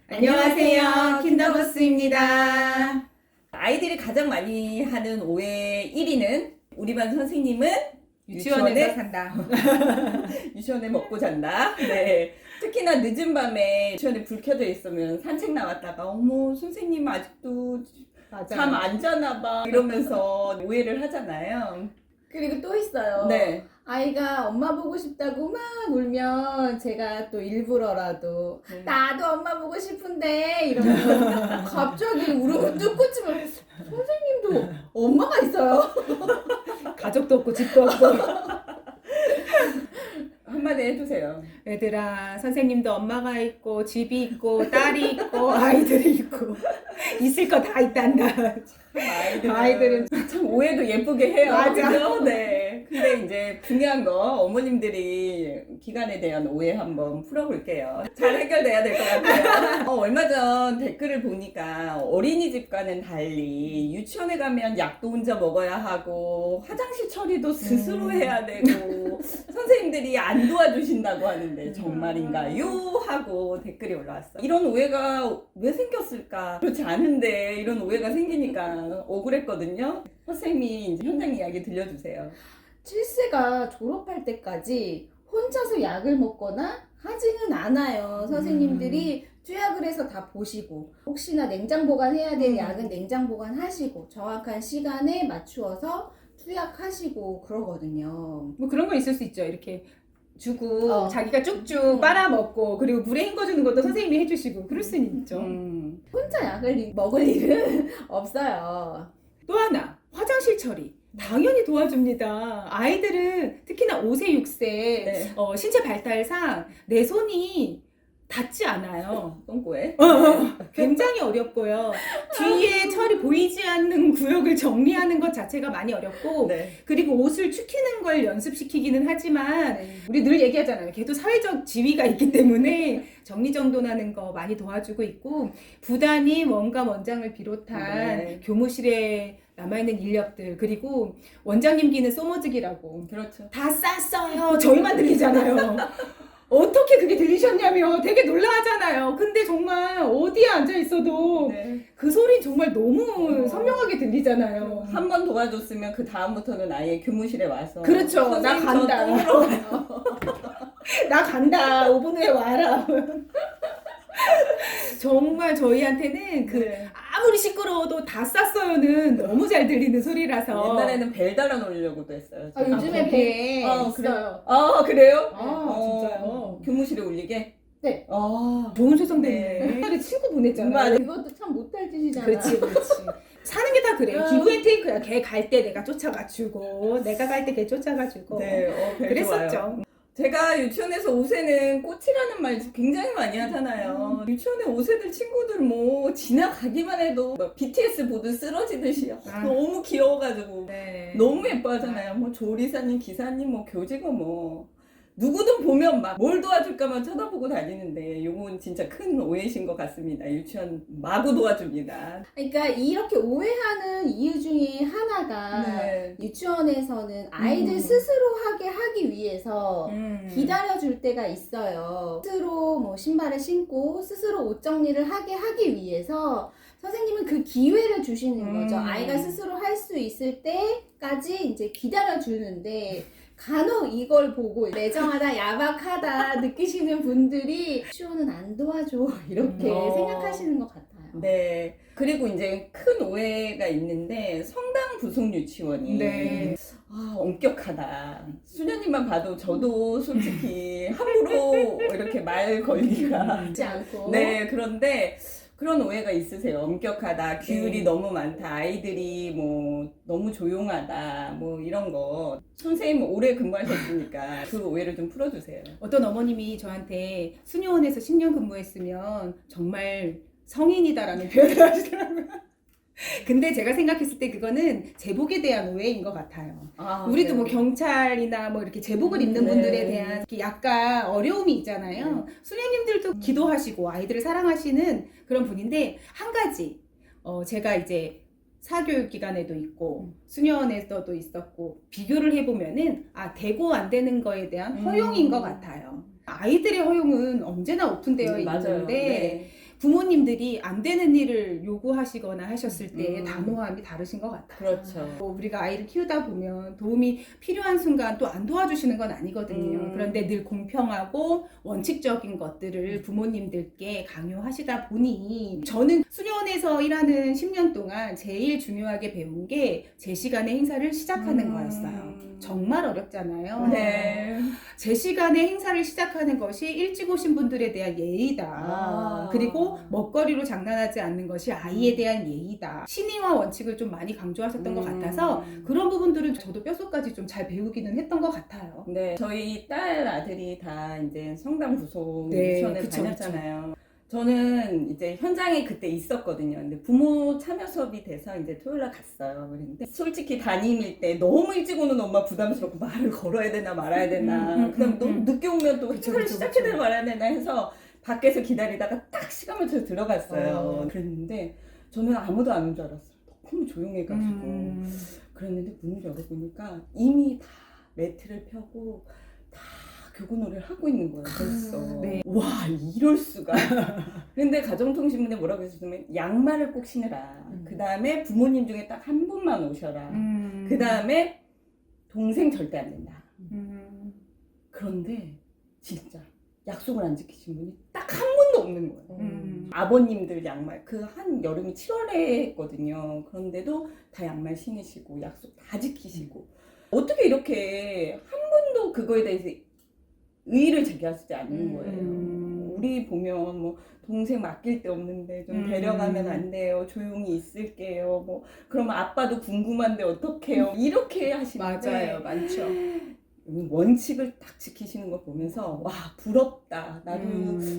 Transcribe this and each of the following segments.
안녕하세요. 킨더버스입니다. 아이들이 가장 많이 하는 오해 1위는 우리 반 선생님은 유치원에서 산다. 유치원에 먹고 잔다. 네. 특히나 늦은 밤에 유치원에 불 켜져 있으면 산책 나왔다가 어머 선생님 아직도 잠 안 자나 봐 이러면서 오해를 하잖아요. 그리고 또 있어요. 네. 아이가 엄마 보고 싶다고 막 울면 제가 또 일부러라도 나도 엄마 보고 싶은데 이러면서 갑자기 울음을 뚝 끊지면 선생님도 엄마가 있어요. 가족도 없고 집도 없고. 한마디 해주세요. 얘들아, 선생님도 엄마가 있고 집이 있고 딸이 있고 아이들이 있고 있을 거 다 있단다. 아이들은 참 오해도 예쁘게 해요. 맞아. 그죠? 네. 근데 이제 중요한 거 어머님들이 기간에 대한 오해 한번 풀어볼게요. 잘 해결돼야 될 것 같아요. 얼마 전 댓글을 보니까 어린이집과는 달리 유치원에 가면 약도 혼자 먹어야 하고 화장실 처리도 스스로 해야 되고 선생님들이 안 도와주신다고 하는데 정말인가요? 하고 댓글이 올라왔어. 이런 오해가 왜 생겼을까? 그렇지 않은데 이런 오해가 생기니까 억울했거든요. 선생님이 이제 현장 이야기 들려주세요. 7세가 졸업할 때까지 혼자서 약을 먹거나 하지는 않아요. 선생님들이 투약을 해서 다 보시고 혹시나 냉장 보관해야 될 약은 냉장 보관하시고 정확한 시간에 맞추어서 투약하시고 그러거든요. 뭐 그런 거 있을 수 있죠. 이렇게 주고 자기가 쭉쭉 음. 빨아먹고 그리고 물에 헹궈주는 것도 선생님이 해주시고 그럴 수는 있죠. 혼자 약을 먹을 일은 없어요. 또 하나, 화장실 처리. 당연히 도와줍니다. 아이들은 특히나 5세, 6세 네. 신체 발달상 내 손이 닿지 않아요. 똥꼬에. 굉장히 어렵고요. 뒤에 철이 보이지 않는 구역을 정리하는 것 자체가 많이 어렵고 네. 그리고 옷을 축히는 걸 연습시키기는 하지만 우리 늘 얘기하잖아요. 걔도 사회적 지위가 있기 때문에 정리정돈하는 거 많이 도와주고 있고 부단히 원감 원장을 비롯한 네. 교무실에 남아있는 인력들 그리고 원장님기는 소머즈기라고 그렇죠. 다 쌌어요. 저희만 들리잖아요. 어떻게 그게 들리셨냐며 되게 놀라하잖아요. 근데 정말 어디에 앉아있어도 네. 그 소리 정말 너무 선명하게 들리잖아요. 한 번 도와줬으면 그 다음부터는 아예 교무실에 와서 그렇죠. 나 선생님, 간다. 저 똥으로 가요. 나 간다. 5분 후에 와라. 정말 저희한테는 그 네. 아무리 시끄러워도 다 쌌어요는 너무 잘 들리는 소리라서 옛날에는 벨 달아 놓으려고도 했어요. 요즘에 거기? 배에 그래요? 있어요. 그래요? 진짜요? 교무실에 올리게? 네. 좋은 세상됐네. 네. 옛날에 치고 보냈잖아. 맞아. 그것도 참 못할 짓이잖아. 그렇지. 사는 게 다 그래. 기브 앤 테이크야. 걔 갈 때 내가 쫓아가주고 내가 갈 때 걔 쫓아가주고 네, 벨 그랬었죠. 좋아요. 제가 유치원에서 5세는 꽃이라는 말 굉장히 많이 하잖아요. 유치원에 5세들 친구들 뭐 지나가기만 해도 막 BTS 보듯 쓰러지듯이 너무 귀여워가지고 네. 너무 예뻐하잖아요. 뭐 조리사님, 기사님, 뭐 교직원 뭐 누구든 보면 막 뭘 도와줄까만 쳐다보고 다니는데 요건 진짜 큰 오해이신 것 같습니다. 유치원 마구 도와줍니다. 그러니까 이렇게 오해하는 이유 중에 하나가 네. 유치원에서는 아이들 스스로 하기 위해서 기다려줄 때가 있어요. 스스로 뭐 신발을 신고 스스로 옷 정리를 하기 위해서 선생님은 그 기회를 주시는 거죠. 아이가 스스로 할 수 있을 때까지 이제 기다려주는데 간혹 이걸 보고 매정하다, 야박하다 느끼시는 분들이 유치원은 안 도와줘 이렇게 생각하시는 것 같아요. 네. 그리고 이제 큰 오해가 있는데 성당 부속 유치원이 네. 엄격하다. 수녀님만 봐도 저도 솔직히 함부로 이렇게 말 걸기가 하지 않고 네, 그런데 그런 오해가 있으세요. 엄격하다, 규율이 네. 너무 많다, 아이들이 뭐 너무 조용하다, 뭐 이런 거. 선생님 오래 근무하셨으니까 그 오해를 좀 풀어주세요. 어떤 어머님이 저한테 수녀원에서 10년 근무했으면 정말 성인이다라는 표현을 하시더라고요. 근데 제가 생각했을 때 그거는 제복에 대한 오해인 것 같아요. 우리도 네. 뭐 경찰이나 뭐 이렇게 제복을 입는 네. 분들에 대한 이렇게 약간 어려움이 있잖아요. 수녀님들도 기도하시고 아이들을 사랑하시는 그런 분인데 한 가지 제가 이제 사교육기관에도 있고 수녀원에서도 있었고 비교를 해보면은 되고 안 되는 거에 대한 허용인 것 같아요. 아이들의 허용은 언제나 오픈되어 맞아요. 있는데 네. 부모님들이 안 되는 일을 요구하시거나 하셨을 때 음. 단호함이 다르신 것 같아요. 그렇죠. 우리가 아이를 키우다 보면 도움이 필요한 순간 또 안 도와주시는 건 아니거든요. 그런데 늘 공평하고 원칙적인 것들을 부모님들께 강요하시다 보니 저는 수녀원에서 일하는 10년 동안 제일 중요하게 배운 게 제 시간에 행사를 시작하는 거였어요. 정말 어렵잖아요. 네. 제 시간에 행사를 시작하는 것이 일찍 오신 분들에 대한 예의다. 아. 그리고 먹거리로 장난하지 않는 것이 아이에 대한 예의다. 신의와 원칙을 좀 많이 강조하셨던 것 같아서 그런 부분들은 저도 뼛속까지 좀 잘 배우기는 했던 것 같아요. 네, 저희 딸 아들이 다 이제 성당 부속 네, 유치원에 그쵸, 다녔잖아요. 저는 이제 현장에 그때 있었거든요. 근데 부모 참여 수업이 돼서 이제 토요일날 갔어요. 그런데 솔직히 담임일 때 너무 일찍 오는 엄마 부담스럽고 말을 걸어야 되나 말아야 되나. 그다음에 너무 늦게 오면 또 그쵸, 행사를 그쵸, 시작해야 그쵸. 되나 말아야 되나 해서 밖에서 기다리다가 딱 시간 맞춰서 들어갔어요. 그랬는데 저는 아무도 안 온 줄 알았어요. 너무 조용해가지고. 그랬는데 문을 열어보니까 이미 다 매트를 펴고 다 교구놀이를 하고 있는 거예요, 벌써. 네. 와, 이럴 수가. 근데 가정통신문에 뭐라고 했었냐면 양말을 꼭 신으라. 그 다음에 부모님 중에 딱 한 분만 오셔라. 그 다음에 동생 절대 안 된다. 그런데 진짜 약속을 안 지키신 분이 딱 한 분도 없는 거예요. 아버님들 양말 그 한 여름이 7월에 했거든요. 그런데도 다 양말 신으시고 약속 다 지키시고 어떻게 이렇게 한 분도 그거에 대해서 의의를 제기하시지 않는 거예요. 우리 보면 뭐 동생 맡길 데 없는데 좀 데려가면 안 돼요. 조용히 있을게요. 뭐 그러면 아빠도 궁금한데 어떡해요. 이렇게 하시는데 맞아요, 많죠. 원칙을 딱 지키시는 거 보면서 와 부럽다. 나도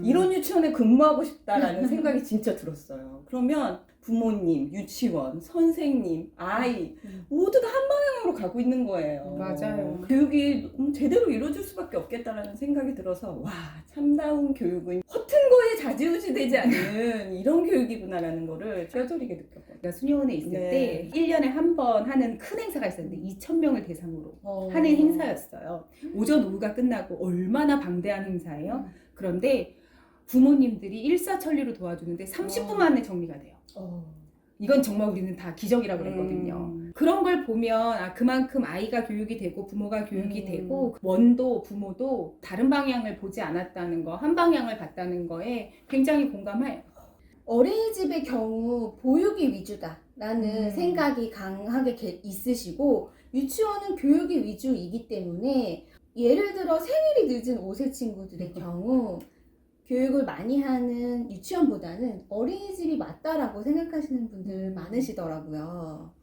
이런 유치원에 근무하고 싶다라는 생각이 진짜 들었어요. 그러면 부모님, 유치원, 선생님, 아이 모두 다 한 방향으로 가고 있는 거예요. 맞아요. 교육이 제대로 이루어질 수밖에 없겠다라는 생각이 들어서 와 참다운 교육은 허튼 거에 좌지우지되지 않는 이런 교육이구나라는 거를 뼈저리게 느꼈거든요. 제가 수녀원에 있을 네. 때 1년에 한 번 하는 큰 행사가 있었는데 2,000명을 대상으로 하는 행사였어요. 오전 오후가 끝나고 얼마나 방대한 행사예요. 그런데 부모님들이 일사천리로 도와주는데 30분 만에 정리가 돼요. 이건 정말 우리는 다 기적이라고 그랬거든요. 그런 걸 보면 그만큼 아이가 교육이 되고 부모가 교육이 되고 원도 부모도 다른 방향을 보지 않았다는 거, 한 방향을 봤다는 거에 굉장히 공감해요. 어린이집의 경우 보육이 위주다라는 생각이 강하게 있으시고 유치원은 교육이 위주이기 때문에 예를 들어 생일이 늦은 5세 친구들의 경우 교육을 많이 하는 유치원보다는 어린이집이 맞다라고 생각하시는 분들 많으시더라고요.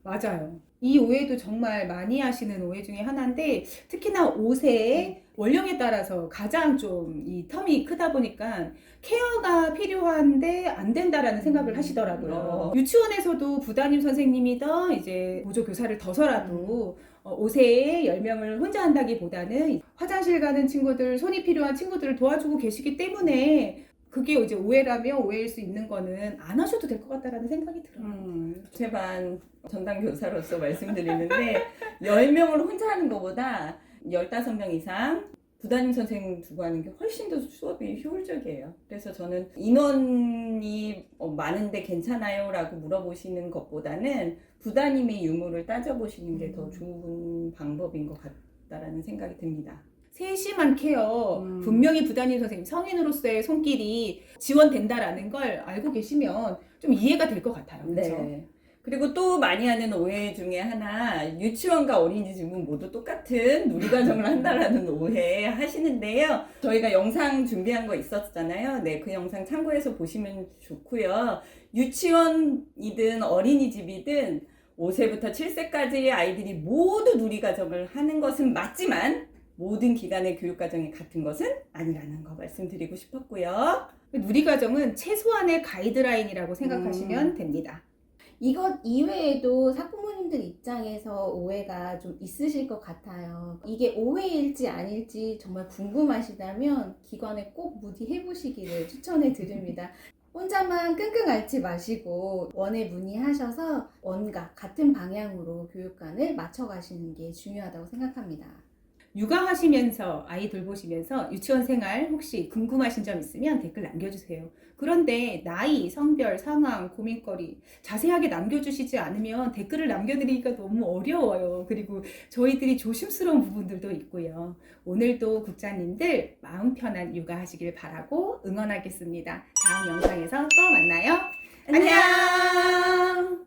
맞아요. 이 오해도 정말 많이 하시는 오해 중에 하나인데 특히나 5세의 원령에 따라서 가장 좀 이 텀이 크다 보니까 케어가 필요한데 안 된다라는 생각을 하시더라고요. 유치원에서도 부담임 선생님이더 이제 보조교사를 둬서라도 5세에 10명을 혼자 한다기보다는 화장실 가는 친구들, 손이 필요한 친구들을 도와주고 계시기 때문에 그게 이제 오해라며 오해일 수 있는 거는 안 하셔도 될 것 같다라는 생각이 들어요. 제 반 전담 교사로서 말씀드리는데 10명을 혼자 하는 것보다 15명 이상 부담임 선생님 두고 하는 게 훨씬 더 수업이 효율적이에요. 그래서 저는 인원이 많은데 괜찮아요? 라고 물어보시는 것보다는 부담임의 유무를 따져보시는 게 더 좋은 방법인 것 같다라는 생각이 듭니다. 세심한 케어, 분명히 부담임 선생님 성인으로서의 손길이 지원된다라는 걸 알고 계시면 좀 이해가 될 것 같아요. 그렇죠? 네. 그리고 또 많이 하는 오해 중에 하나, 유치원과 어린이집은 모두 똑같은 누리과정을 한다라는 오해 하시는데요. 저희가 영상 준비한 거 있었잖아요. 네, 그 영상 참고해서 보시면 좋고요. 유치원이든 어린이집이든 5세부터 7세까지의 아이들이 모두 누리과정을 하는 것은 맞지만 모든 기관의 교육과정이 같은 것은 아니라는 거 말씀드리고 싶었고요. 누리과정은 최소한의 가이드라인이라고 생각하시면 됩니다. 이것 이외에도 학부모님들 입장에서 오해가 좀 있으실 것 같아요. 이게 오해일지 아닐지 정말 궁금하시다면 기관에 꼭 문의해 보시기를 추천해 드립니다. 혼자만 끙끙 앓지 마시고 원에 문의하셔서 원과 같은 방향으로 교육관을 맞춰가시는 게 중요하다고 생각합니다. 육아하시면서 아이 돌보시면서 유치원 생활 혹시 궁금하신 점 있으면 댓글 남겨주세요. 그런데 나이, 성별, 상황, 고민거리 자세하게 남겨주시지 않으면 댓글을 남겨드리기가 너무 어려워요. 그리고 저희들이 조심스러운 부분들도 있고요. 오늘도 국장님들 마음 편한 육아하시길 바라고 응원하겠습니다. 다음 영상에서 또 만나요. 안녕!